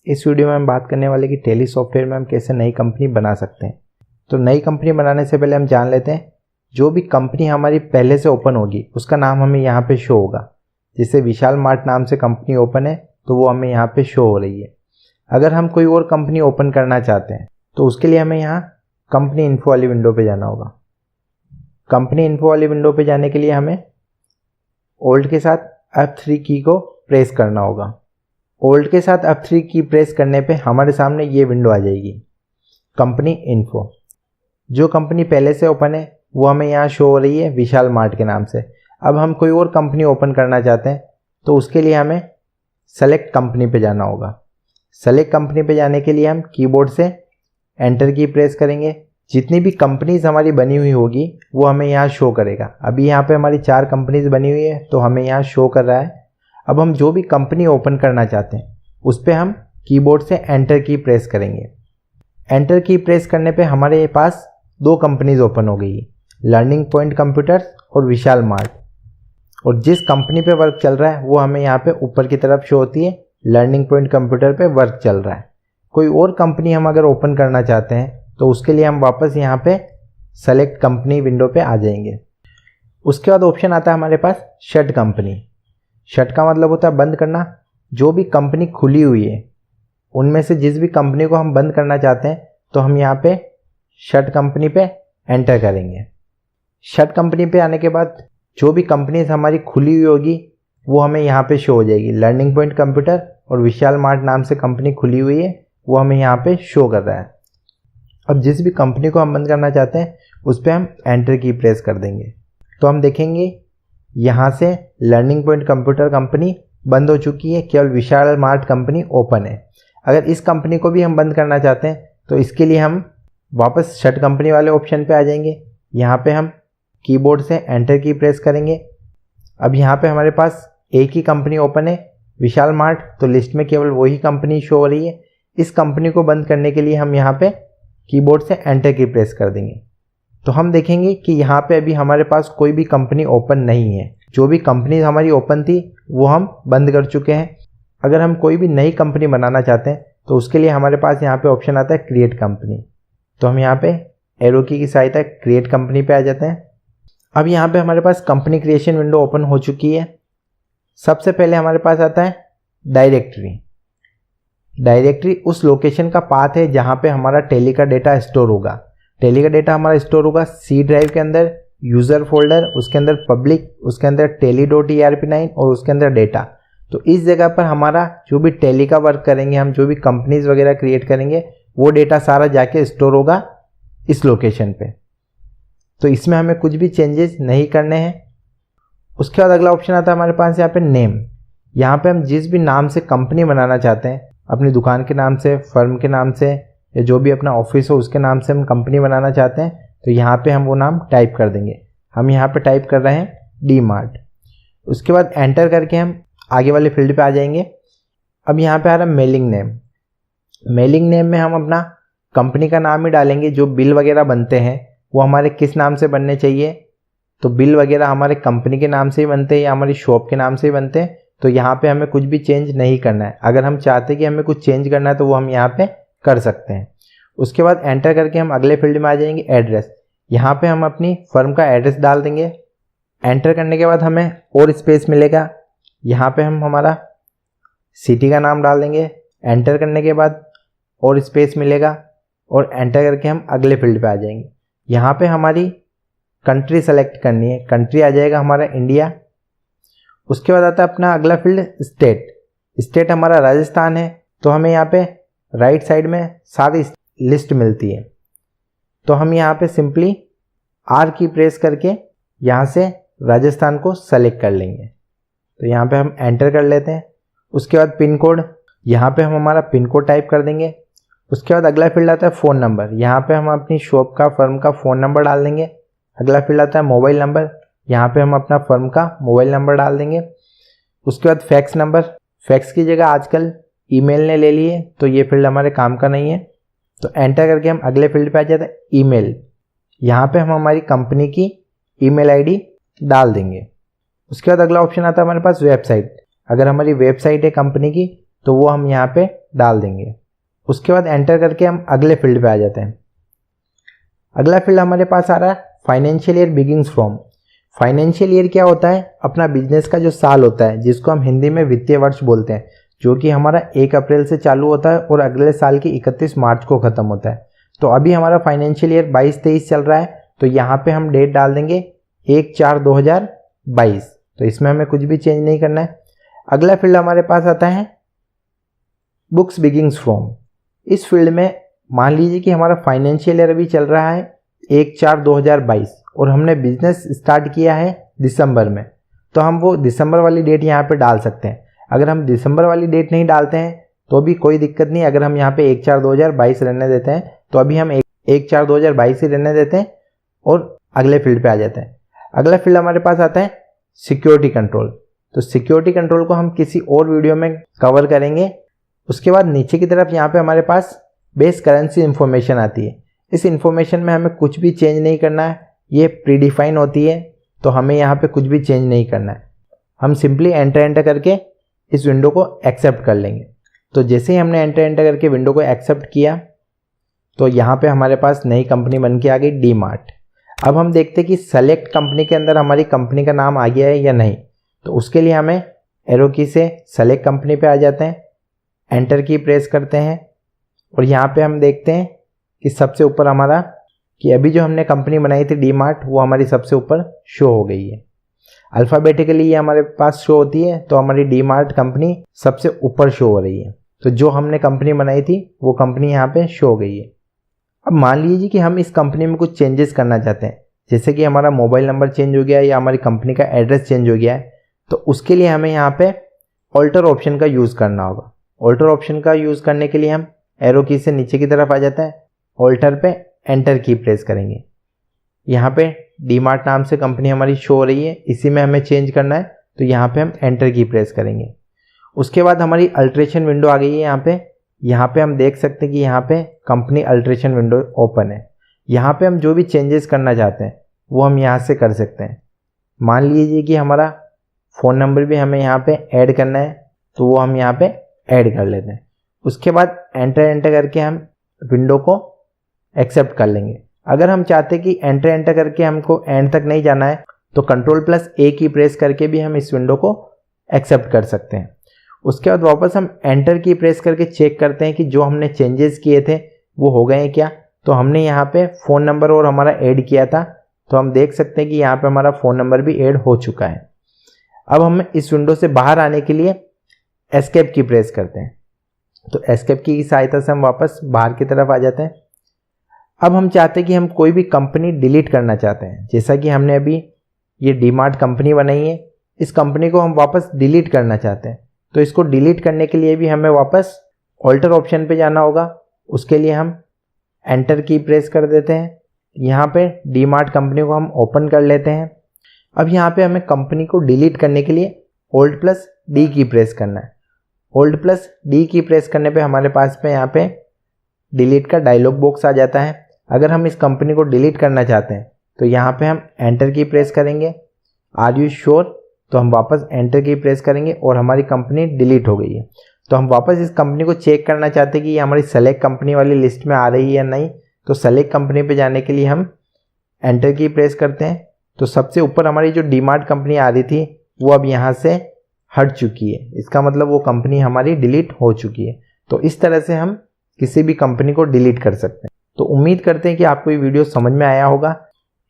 इस वीडियो में हम बात करने वाले कि टैली सॉफ्टवेयर में हम कैसे नई कंपनी बना सकते हैं। तो नई कंपनी बनाने से पहले हम जान लेते हैं जो भी कंपनी हमारी पहले से ओपन होगी उसका नाम हमें यहाँ पे शो होगा। जैसे विशाल मार्ट नाम से कंपनी ओपन है तो वो हमें यहाँ पे शो हो रही है। अगर हम कोई और कंपनी ओपन करना चाहते हैं तो उसके लिए हमें यहाँ कंपनी इन्फो वाली विंडो पे जाना होगा। कंपनी इन्फो वाली विंडो पे जाने के लिए हमें ओल्ड के साथ F3 की को प्रेस करना होगा। ओल्ड के साथ F3 की प्रेस करने पे हमारे सामने ये विंडो आ जाएगी, कंपनी इन्फो। जो कंपनी पहले से ओपन है वो हमें यहाँ शो हो रही है विशाल मार्ट के नाम से। अब हम कोई और कंपनी ओपन करना चाहते हैं तो उसके लिए हमें सेलेक्ट कंपनी पे जाना होगा। सेलेक्ट कंपनी पे जाने के लिए हम कीबोर्ड से एंटर की प्रेस करेंगे। जितनी भी कंपनीज हमारी बनी हुई होगी वो हमें यहाँ शो करेगा। अभी यहाँ पे हमारी 4 कंपनीज बनी हुई है तो हमें यहाँ शो कर रहा है। अब हम जो भी कंपनी ओपन करना चाहते हैं उस पर हम कीबोर्ड से एंटर की प्रेस करेंगे। एंटर की प्रेस करने पे हमारे पास 2 कंपनीज ओपन हो गई, लर्निंग पॉइंट कंप्यूटर्स और विशाल मार्ट। और जिस कंपनी पे वर्क चल रहा है वो हमें यहाँ पे ऊपर की तरफ शो होती है, लर्निंग पॉइंट कंप्यूटर पे वर्क चल रहा है। कोई और कंपनी हम अगर ओपन करना चाहते हैं तो उसके लिए हम वापस यहाँ पे सेलेक्ट कंपनी विंडो पे आ जाएंगे। उसके बाद ऑप्शन आता है हमारे पास शट कंपनी। शट का मतलब होता है बंद करना। जो भी कंपनी खुली हुई है उनमें से जिस भी कंपनी को हम बंद करना चाहते हैं तो हम यहाँ पे शट कंपनी पे एंटर करेंगे। शट कंपनी पे आने के बाद जो भी कंपनीज हमारी खुली हुई होगी वो हमें यहाँ पे शो हो जाएगी। लर्निंग पॉइंट कंप्यूटर और विशाल मार्ट नाम से कंपनी खुली हुई है वो हमें यहाँ पे शो कर रहा है। अब जिस भी कंपनी को हम बंद करना चाहते हैं उस पर हम एंटर की प्रेस कर देंगे तो हम देखेंगे यहाँ से लर्निंग पॉइंट कंप्यूटर कंपनी बंद हो चुकी है, केवल विशाल मार्ट कंपनी ओपन है। अगर इस कंपनी को भी हम बंद करना चाहते हैं तो इसके लिए हम वापस शट कंपनी वाले ऑप्शन पे आ जाएंगे। यहाँ पे हम कीबोर्ड से एंटर की प्रेस करेंगे। अब यहाँ पे हमारे पास एक ही कंपनी ओपन है, विशाल मार्ट, तो लिस्ट में केवल वही कंपनी शो हो रही है। इस कंपनी को बंद करने के लिए हम यहाँ पे कीबोर्ड से एंटर की प्रेस कर देंगे तो हम देखेंगे कि यहाँ पे अभी हमारे पास कोई भी कंपनी ओपन नहीं है। जो भी कंपनी हमारी ओपन थी वो हम बंद कर चुके हैं। अगर हम कोई भी नई कंपनी बनाना चाहते हैं तो उसके लिए हमारे पास यहाँ पे ऑप्शन आता है क्रिएट कंपनी। तो हम यहाँ पे एरो की सहायता क्रिएट कंपनी पे आ जाते हैं। अब यहाँ पे हमारे पास कंपनी क्रिएशन विंडो ओपन हो चुकी है। सबसे पहले हमारे पास आता है डायरेक्टरी। डायरेक्टरी उस लोकेशन का पाथ है जहाँ पे हमारा टैली का डेटा स्टोर होगा। टैली का डेटा हमारा स्टोर होगा सी ड्राइव के अंदर, यूज़र फोल्डर, उसके अंदर पब्लिक, उसके अंदर tally.erp9 और उसके अंदर डेटा। तो इस जगह पर हमारा जो भी टैली का वर्क करेंगे, हम जो भी कंपनीज वगैरह क्रिएट करेंगे वो डेटा सारा जाके स्टोर होगा इस लोकेशन पे। तो इसमें हमें कुछ भी चेंजेस नहीं करने हैं। उसके बाद अगला ऑप्शन आता है हमारे पास यहाँ पे नेम। यहाँ पे हम जिस भी नाम से कंपनी बनाना चाहते हैं, अपनी दुकान के नाम से, फर्म के नाम से, या जो भी अपना ऑफिस हो उसके नाम से हम कंपनी बनाना चाहते हैं तो यहाँ पे हम वो नाम टाइप कर देंगे। हम यहाँ पे टाइप कर रहे हैं डी मार्ट। उसके बाद एंटर करके हम आगे वाले फील्ड पे आ जाएंगे। अब यहाँ पे आ रहा है मेलिंग नेम। मेलिंग नेम में हम अपना कंपनी का नाम ही डालेंगे। जो बिल वगैरह बनते हैं वो हमारे किस नाम से बनने चाहिए, तो बिल वगैरह हमारे कंपनी के नाम से ही बनते हैं या हमारी शॉप के नाम से ही बनते हैं। तो यहाँ पे हमें कुछ भी चेंज नहीं करना है। अगर हम चाहते हैं कि हमें कुछ चेंज करना है तो वो हम यहाँ पे कर सकते हैं। उसके बाद एंटर करके हम अगले फील्ड में आ जाएंगे एड्रेस। यहाँ पे हम अपनी फर्म का एड्रेस डाल देंगे। एंटर करने के बाद हमें और स्पेस मिलेगा। यहाँ पे हम हमारा सिटी का नाम डाल देंगे। एंटर करने के बाद और स्पेस मिलेगा और एंटर करके हम अगले फील्ड पे आ जाएंगे। यहाँ पे हमारी कंट्री सेलेक्ट करनी है। कंट्री आ जाएगा हमारा इंडिया। उसके बाद आता है अपना अगला फील्ड स्टेट। स्टेट हमारा राजस्थान है तो हमें यहाँ पे राइट साइड में सारी लिस्ट मिलती है। तो हम यहाँ पे सिंपली आर की प्रेस करके यहाँ से राजस्थान को सेलेक्ट कर लेंगे। तो यहाँ पे हम एंटर कर लेते हैं। उसके बाद पिन कोड, यहाँ पे हम हमारा पिन कोड टाइप कर देंगे। उसके बाद अगला फील्ड आता है फ़ोन नंबर। यहाँ पे हम अपनी शॉप का, फर्म का फ़ोन नंबर डाल देंगे। अगला फील्ड आता है मोबाइल नंबर। यहाँ पे हम अपना फर्म का मोबाइल नंबर डाल देंगे। उसके बाद फैक्स नंबर। फैक्स की जगह आजकल ईमेल ने ले ली है तो ये फील्ड हमारे काम का नहीं है। तो एंटर करके हम अगले फील्ड पे आ जाते हैं ईमेल। यहाँ पे हम हमारी कंपनी की ईमेल आईडी डाल देंगे। उसके बाद अगला ऑप्शन आता है हमारे पास वेबसाइट। अगर हमारी वेबसाइट है कंपनी की तो वो हम यहाँ पे डाल देंगे। उसके बाद एंटर करके हम अगले फील्ड पे आ जाते हैं। अगला फील्ड हमारे पास आ रहा है financial year begins from. Financial year क्या होता है? अपना बिजनेस का जो साल होता है, जिसको हम हिंदी में वित्तीय वर्ष बोलते हैं, जो कि हमारा 1 अप्रैल से चालू होता है और अगले साल की 31 मार्च को ख़त्म होता है। तो अभी हमारा फाइनेंशियल ईयर 22-23 चल रहा है, तो यहाँ पे हम डेट डाल देंगे 1/4/2022। तो इसमें हमें कुछ भी चेंज नहीं करना है। अगला फील्ड हमारे पास आता है बुक्स बिगिंस फ्रॉम। इस फील्ड में मान लीजिए कि हमारा फाइनेंशियल ईयर अभी चल रहा है 1/4/2022 और हमने बिजनेस स्टार्ट किया है दिसंबर में, तो हम वो दिसंबर वाली डेट यहाँ पे डाल सकते हैं। अगर हम दिसंबर वाली डेट नहीं डालते हैं तो भी कोई दिक्कत नहीं। अगर हम यहाँ पे 1/4/2022 रहने देते हैं तो अभी हम 1/4/2022 ही रहने देते हैं और अगले फील्ड पे आ जाते हैं। अगला फील्ड हमारे पास आता है सिक्योरिटी कंट्रोल। तो सिक्योरिटी कंट्रोल को हम किसी और वीडियो में कवर करेंगे। उसके बाद नीचे की तरफ यहाँ पे हमारे पास बेस करेंसी इंफॉर्मेशन आती है। इस इंफॉर्मेशन में हमें कुछ भी चेंज नहीं करना है, ये प्रीडिफाइन होती है, तो हमें यहाँ पे कुछ भी चेंज नहीं करना है। हम सिंपली एंटर करके इस विंडो को एक्सेप्ट कर लेंगे। तो जैसे ही हमने एंटर करके विंडो को एक्सेप्ट किया तो यहाँ पे हमारे पास नई कंपनी बन के आ गई डी मार्ट। अब हम देखते हैं कि सेलेक्ट कंपनी के अंदर हमारी कंपनी का नाम आ गया है या नहीं। तो उसके लिए हमें एरो की से सेलेक्ट कंपनी पे आ जाते हैं, एंटर की प्रेस करते हैं और यहाँ पे हम देखते हैं कि सबसे ऊपर हमारा कि अभी जो हमने कंपनी बनाई थी डी मार्ट, वो हमारी सबसे ऊपर शो हो गई है। अल्फ़ाबेटिकली ये हमारे पास शो होती है, तो हमारी डी मार्ट कंपनी सबसे ऊपर शो हो रही है। तो जो हमने कंपनी बनाई थी वो कंपनी यहाँ पे शो हो गई है। अब मान लीजिए कि हम इस कंपनी में कुछ चेंजेस करना चाहते हैं, जैसे कि हमारा मोबाइल नंबर चेंज हो गया या हमारी कंपनी का एड्रेस चेंज हो गया है, तो उसके लिए हमें यहाँ पे ऑल्टर ऑप्शन का यूज़ करना होगा। ऑल्टर ऑप्शन का यूज़ करने के लिए हम एरो की से नीचे की तरफ आ जाते हैं, ऑल्टर पे एंटर की प्रेस करेंगे। यहाँ पे डी मार्ट नाम से कंपनी हमारी शो हो रही है, इसी में हमें चेंज करना है, तो यहाँ पे हम एंटर की प्रेस करेंगे। उसके बाद हमारी अल्ट्रेशन विंडो आ गई है। यहाँ पे हम देख सकते हैं कि यहाँ पे कंपनी अल्ट्रेशन विंडो ओपन है। यहाँ पे हम जो भी चेंजेस करना चाहते हैं वो हम यहाँ से कर सकते हैं। मान लीजिए कि हमारा फ़ोन नंबर भी हमें यहाँ पे ऐड करना है, तो वो हम यहाँ पे ऐड कर लेते हैं। उसके बाद एंटर करके हम विंडो को एक्सेप्ट कर लेंगे। अगर हम चाहते कि एंटर करके हमको एंड तक नहीं जाना है, तो Ctrl+A की प्रेस करके भी हम इस विंडो को एक्सेप्ट कर सकते हैं। उसके बाद वापस हम एंटर की प्रेस करके चेक करते हैं कि जो हमने चेंजेस किए थे वो हो गए हैं क्या। तो हमने यहाँ पे फ़ोन नंबर और हमारा ऐड किया था, तो हम देख सकते हैं कि यहाँ पे हमारा फ़ोन नंबर भी ऐड हो चुका है। अब हम इस विंडो से बाहर आने के लिए एस्केप की प्रेस करते हैं। तो एस्केप की सहायता से हम वापस बाहर की तरफ आ जाते हैं। अब हम चाहते हैं कि हम कोई भी कंपनी डिलीट करना चाहते हैं, जैसा कि हमने अभी ये डी मार्ट कंपनी बनाई है, इस कंपनी को हम वापस डिलीट करना चाहते हैं। तो इसको डिलीट करने के लिए भी हमें वापस ऑल्टर ऑप्शन पे जाना होगा। उसके लिए हम एंटर की प्रेस कर देते हैं। यहाँ पे डी मार्ट कंपनी को हम ओपन कर लेते हैं। अब यहाँ पे हमें कंपनी को डिलीट करने के लिए Alt+D की प्रेस करना है। Alt+D की प्रेस करने पे हमारे पास में यहाँ पे डिलीट का डायलॉग बॉक्स आ जाता है। अगर हम इस कंपनी को डिलीट करना चाहते हैं तो यहाँ पे हम एंटर की प्रेस करेंगे। Are you sure? तो हम वापस एंटर की प्रेस करेंगे और हमारी कंपनी डिलीट हो गई है। तो हम वापस इस कंपनी को चेक करना चाहते हैं कि ये हमारी सेलेक्ट कंपनी वाली लिस्ट में आ रही है या नहीं। तो सेलेक्ट कंपनी पे जाने के लिए हम एंटर की प्रेस करते हैं। तो सबसे ऊपर हमारी जो डी मार्ट कंपनी आ रही थी वो अब यहाँ से हट चुकी है। इसका मतलब वो कंपनी हमारी डिलीट हो चुकी है। तो इस तरह से हम किसी भी कंपनी को डिलीट कर सकते हैं। तो उम्मीद करते हैं कि आपको ये वीडियो समझ में आया होगा।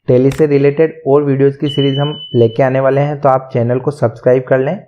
टैली से रिलेटेड और वीडियोज़ की सीरीज़ हम लेके आने वाले हैं, तो आप चैनल को सब्सक्राइब कर लें।